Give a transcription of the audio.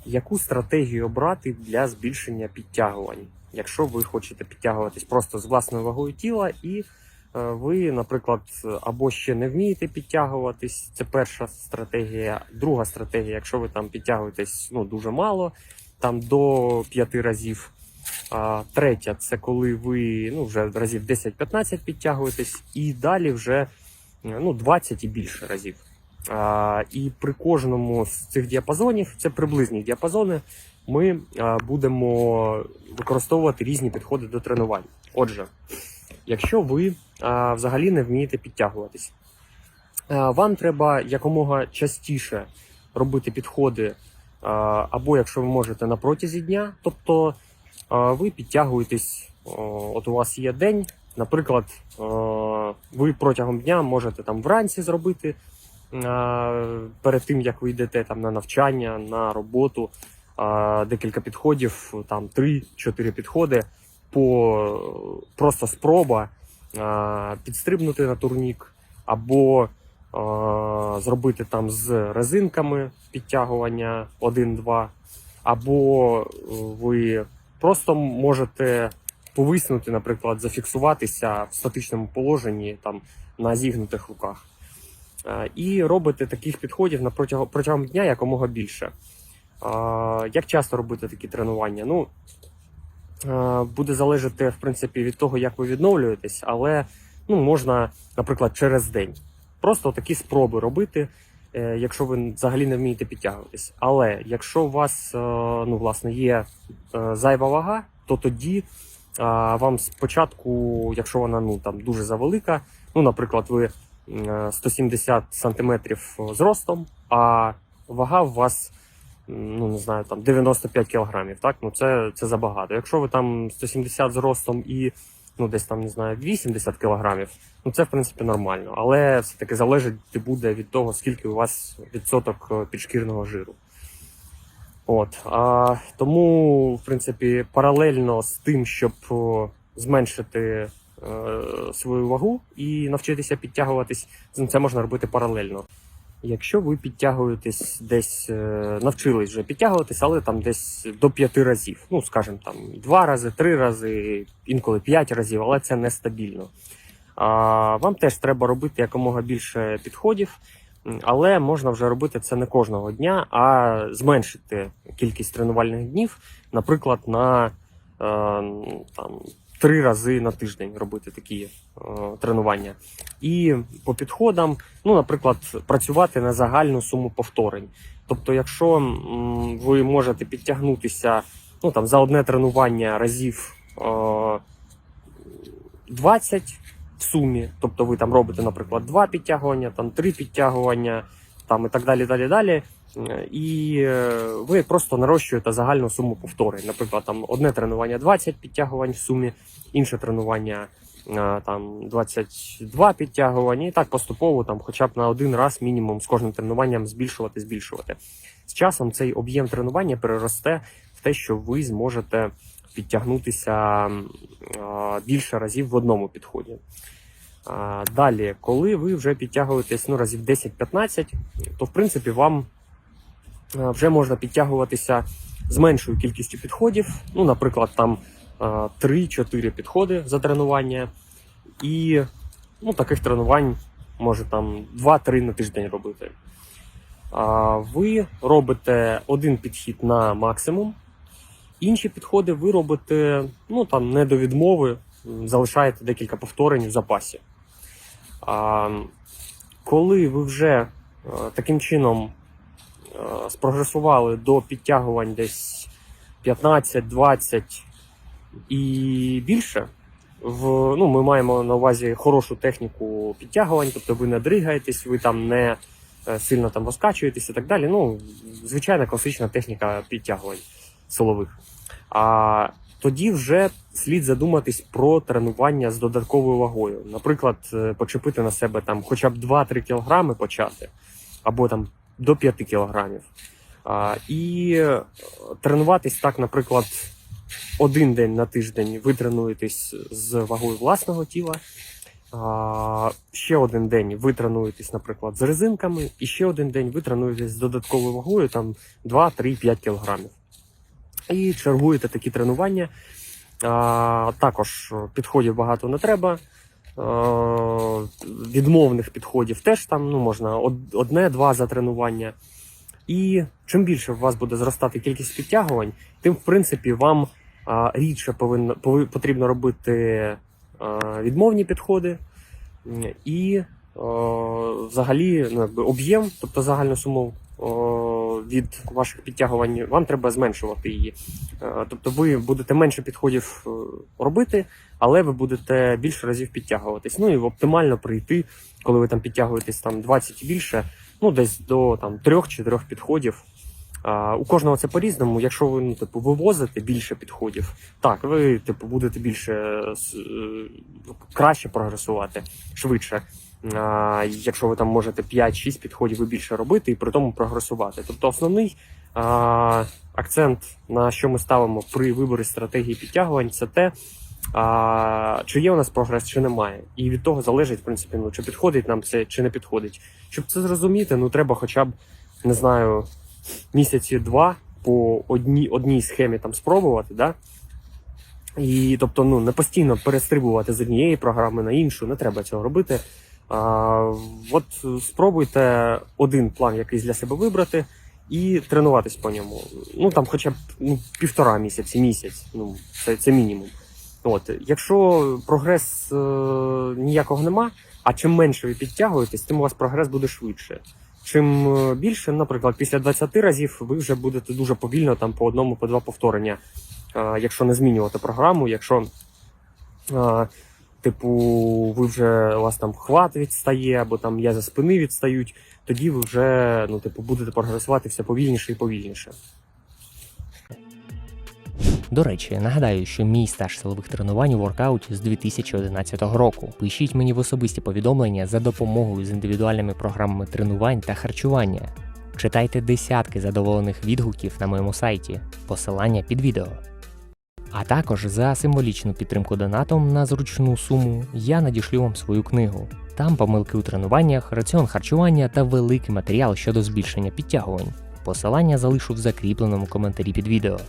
Яку стратегію обрати для збільшення підтягувань? Якщо ви хочете підтягуватись просто з власною вагою тіла і ви, наприклад, або ще не вмієте підтягуватись, це перша стратегія. Друга стратегія, якщо ви там підтягуєтесь дуже мало, там до 5 разів. Третя, це коли ви вже разів 10-15 підтягуєтесь, і далі вже 20 і більше разів. І при кожному з цих діапазонів, це приблизні діапазони, ми будемо використовувати різні підходи до тренувань. Отже, якщо ви взагалі не вмієте підтягуватись, вам треба якомога частіше робити підходи, або якщо ви можете на протязі дня, тобто ви підтягуєтесь, от у вас є день, наприклад, ви протягом дня можете там вранці зробити, перед тим, як ви йдете там на навчання, на роботу, декілька підходів, там 3-4 підходи, просто спроба підстрибнути на турнік, або зробити там з резинками підтягування 1-2, або ви просто можете повиснути, наприклад, зафіксуватися в статичному положенні там на зігнутих руках. І робити таких підходів протягом дня якомога більше. Як часто робити такі тренування? Буде залежати, в принципі, від того, як ви відновлюєтесь, але можна, наприклад, через день. Просто такі спроби робити, якщо ви взагалі не вмієте підтягуватись. Але якщо у вас, власне, є зайва вага, то тоді вам спочатку, якщо вона там дуже завелика, наприклад, ви 170 см зростом, а вага у вас, не знаю, там 95 кг, так? Це забагато. Якщо ви там 170 зростом і десь там, не знаю, 80 кг, це в принципі нормально. Але все-таки залежить буде від того, скільки у вас відсоток підшкірного жиру. Тому, в принципі, паралельно з тим, щоб зменшити свою вагу і навчитися підтягуватись, це можна робити паралельно. Якщо ви підтягуєтесь десь, навчились вже підтягуватись, але там десь до 5 разів, скажімо, там 2 рази, 3 рази, інколи 5 разів, але це нестабільно. Вам теж треба робити якомога більше підходів, але можна вже робити це не кожного дня, а зменшити кількість тренувальних днів, наприклад, на 3 рази на тиждень робити такі тренування. І по підходам, наприклад, працювати на загальну суму повторень. Тобто, якщо ви можете підтягнутися за одне тренування разів 20 в сумі, тобто ви там робите, наприклад, 2 підтягування, 3 підтягування, і так далі, і ви просто нарощуєте загальну суму повторень. Наприклад, одне тренування 20 підтягувань в сумі, інше тренування 22 підтягування, і так поступово хоча б на один раз мінімум з кожним тренуванням збільшувати. З часом цей об'єм тренування переросте в те, що ви зможете підтягнутися більше разів в одному підході. Далі, коли ви вже підтягуєтесь разів 10-15, то в принципі вам вже можна підтягуватися з меншою кількістю підходів, наприклад, 3-4 підходи за тренування, і таких тренувань може 2-3 на тиждень робити. Ви робите один підхід на максимум, інші підходи ви робите не до відмови, залишаєте декілька повторень в запасі. Коли ви вже таким чином спрогресували до підтягувань десь 15-20 і більше, ми маємо на увазі хорошу техніку підтягувань, тобто ви не дригаєтесь, ви не сильно розкачуєтесь і так далі. Звичайна класична техніка підтягувань силових. Тоді вже слід задуматись про тренування з додатковою вагою. Наприклад, почепити на себе хоча б 2-3 кг почати, або до 5 кг. І тренуватись так, наприклад, один день на тиждень ви тренуєтесь з вагою власного тіла, Ще один день ви тренуєтесь, наприклад, з резинками, і ще один день ви тренуєтесь з додатковою вагою, там 2, 3, 5 кілограмів. І чергуєте такі тренування. Також підходів багато не треба. Відмовних підходів теж там можна одне-два за тренування. І чим більше у вас буде зростати кількість підтягувань, тим, в принципі, вам рідше потрібно робити відмовні підходи. І взагалі об'єм, тобто загальну суму від ваших підтягувань, вам треба зменшувати її. Тобто ви будете менше підходів робити, але ви будете більше разів підтягуватись. Ну і оптимально прийти, коли ви там підтягуєтесь там 20 і більше, десь до 3-4 підходів. У кожного це по-різному. Якщо ви вивозите більше підходів, так, ви будете краще прогресувати, швидше. Якщо ви там можете 5-6 підходів і більше робити і при тому прогресувати. Тобто основний акцент, на що ми ставимо при виборі стратегії підтягувань, це те, чи є у нас прогрес, чи немає. І від того залежить, в принципі, чи підходить нам це, чи не підходить. Щоб це зрозуміти, треба хоча б, не знаю, місяці 2 по одній схемі там спробувати, да? І, тобто, не постійно перестрибувати з однієї програми на іншу, не треба цього робити. От спробуйте один план якийсь для себе вибрати і тренуватись по ньому. Там хоча б 1,5 місяці, місяць, це мінімум. Якщо прогрес ніякого нема, а чим менше ви підтягуєтесь, тим у вас прогрес буде швидше. Чим більше, наприклад, після 20 разів ви вже будете дуже повільно там по одному, по 2 повторення, якщо не змінювати програму, якщо ви вже, у вас там хват відстає, або там м'язи спини відстають, тоді ви вже будете прогресувати все повільніше і повільніше. До речі, нагадаю, що мій стаж силових тренувань у воркауті з 2011 року. Пишіть мені в особисті повідомлення за допомогою з індивідуальними програмами тренувань та харчування. Читайте десятки задоволених відгуків на моєму сайті, посилання під відео. А також за символічну підтримку донатом на зручну суму я надішлю вам свою книгу. Там помилки у тренуваннях, раціон харчування та великий матеріал щодо збільшення підтягувань. Посилання залишу в закріпленому коментарі під відео.